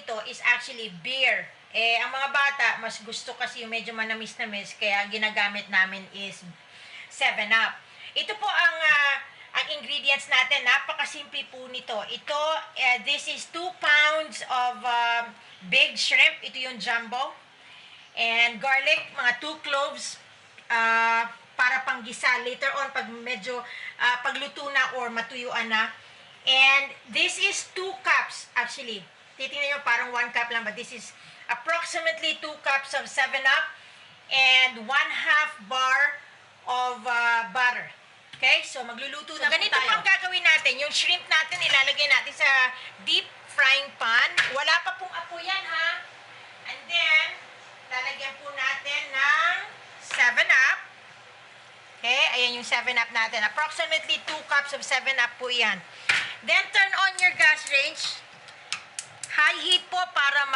nito is actually beer. Ang mga bata, mas gusto kasi yung medyo manamis-namis, kaya ginagamit namin is 7-Up. Ito po ang ingredients natin. Napakasimple po nito. Ito, this is 2 pounds of big shrimp. Ito yung jumbo. And garlic, mga 2 cloves para panggisa later on pag medyo pagluto na or matuyuan na. And this is 2 cups actually. Titingnan nyo parang 1 cup lang, but this is approximately 2 cups of 7-Up and 1/2 bar of butter. Okay? So magluluto na po tayo. Ganito po ang gagawin natin. Yung shrimp natin ilalagay natin sa deep frying pan. Wala pa pong apo yan, ha? And then lalagyan po natin ng 7-Up. Okay? Ayan yung 7-Up natin. Approximately 2 cups of 7-Up po yan. Then turn on your gas range. High heat po para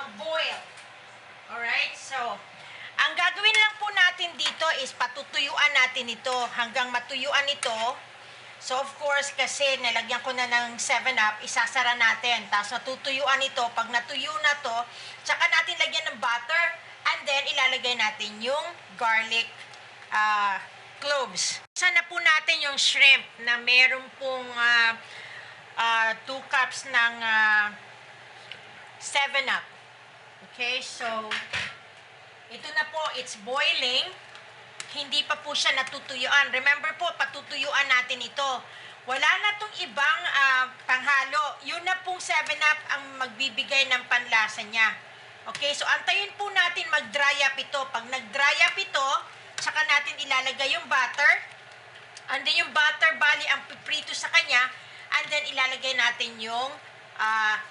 mag-boil. Alright? So, ang gagawin lang po natin dito is patutuyuan natin ito hanggang matuyuan ito. So, of course, kasi nilagyan ko na ng 7-Up, isasara natin. Tapos natutuyuan ito. Pag natuyo na to, tsaka natin lagyan ng butter and then ilalagay natin yung garlic cloves. Sana po natin yung shrimp na meron pong 2 cups ng 7-Up. Okay, so ito na po, it's boiling. Hindi pa po siya natutuyuan. Remember po, patutuyuan natin ito. Wala na tong ibang panghalo. Yun na pong 7-Up ang magbibigay ng panlasa niya. Okay, so antayin po natin mag-dry up ito. Pag nag-dry up ito, saka natin ilalagay yung butter. And then yung butter, bali ang piprito sa kanya. And then ilalagay natin yung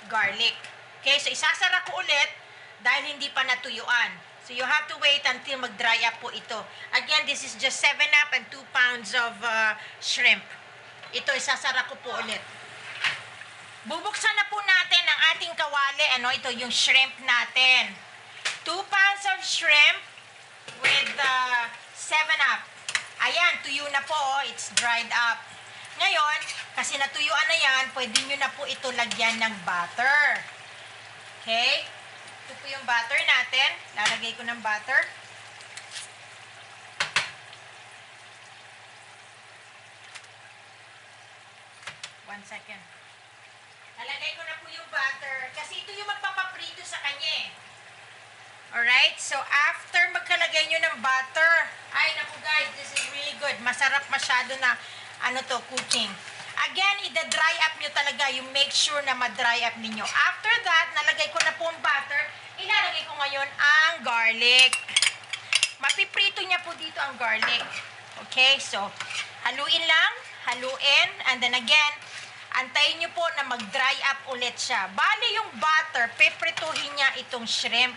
garlic. Okay, so isasara ko ulit dahil hindi pa natuyuan. So you have to wait until mag-dry up po ito. Again, this is just 7-Up and 2 pounds of shrimp. Ito, isasara ko po ulit. Bubuksan na po natin ang ating kawali. Ito yung shrimp natin. 2 pounds of shrimp with 7-Up. Ayan, tuyo na po. It's dried up. Ngayon, kasi natuyuan na yan, pwede nyo na po ito lagyan ng butter. Okay? Ito po yung butter natin. Lalagay ko ng butter. One second. Lalagay ko na po yung butter. Kasi ito yung magpapaprito sa kanya. Alright? So, after magkalagay nyo ng butter, ay naku guys, this is really good. Masarap masyado na cooking. Again, ida-dry up nyo talaga. You make sure na ma-dry up ninyo. After that, nalagay ko na po ang butter. Ilalagay ko ngayon ang garlic. Mapiprito niya po dito ang garlic. Okay, so, haluin lang. Haluin. And then again, antayin nyo po na mag-dry up ulit siya. Bali yung butter, piprituhin niya itong shrimp.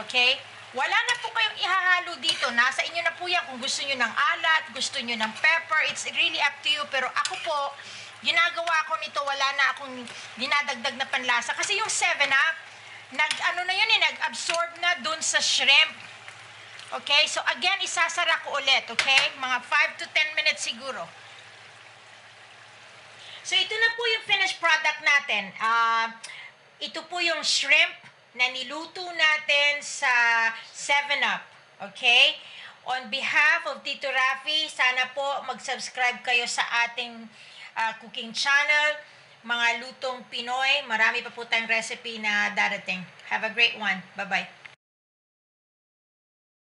Okay? Wala na po kayong ihahalo dito. Nasa inyo na po yan kung gusto nyo ng alat, gusto nyo ng pepper. It's really up to you. Pero ako po, ginagawa ko nito, wala na akong dinadagdag na panlasa. Kasi yung 7-Up, nag-absorb na dun sa shrimp. Okay? So again, isasara ko ulit. Okay? Mga 5 to 10 minutes siguro. So ito na po yung finished product natin. Ito po yung shrimp na niluto natin sa 7-Up. Okay? On behalf of Tito Rafi, sana po mag-subscribe kayo sa ating cooking channel. Mga lutong Pinoy. Marami pa po tayong recipe na darating. Have a great one. Bye-bye.